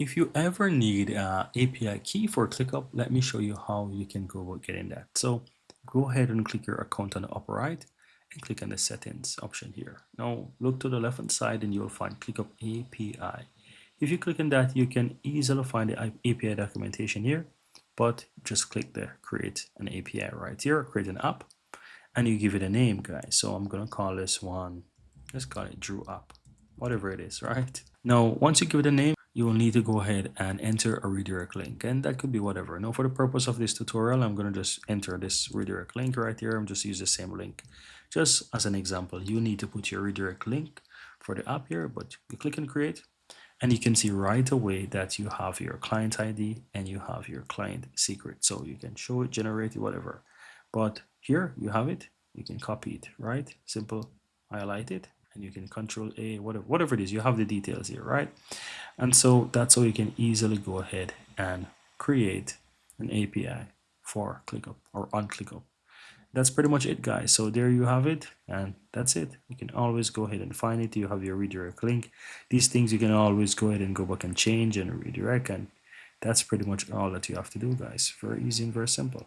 If you ever need an API key for ClickUp, let me show you how you can go about getting that. So go ahead and click your account on the upper right and click on the settings option here. Now look to the left hand side and you'll find ClickUp API. If you click on that, you can easily find the API documentation here, but just click the create an API right here, create an app, and you give it a name, guys. So I'm gonna call this one, let's call it Drew app, whatever it is, right? Now, once you give it a name, you will need to go ahead and enter a redirect link, and that could be whatever. Now, for the purpose of this tutorial, I'm gonna just enter this redirect link right here. I'm just use the same link. Just as an example, you need to put your redirect link for the app here, but you click on create, and you can see right away that you have your client ID and you have your client secret. So you can show it, generate it, whatever. But here you have it. You can copy it, right? Simple, highlight it, and you can control A, whatever it is. You have the details here, right? And so that's how you can easily go ahead and create an API for ClickUp or on ClickUp. That's pretty much it, guys. So there you have it, and that's it. You can always go ahead and find it. You have your redirect link. These things you can always go ahead and go back and change and redirect, and that's pretty much all that you have to do, guys. Very easy and very simple.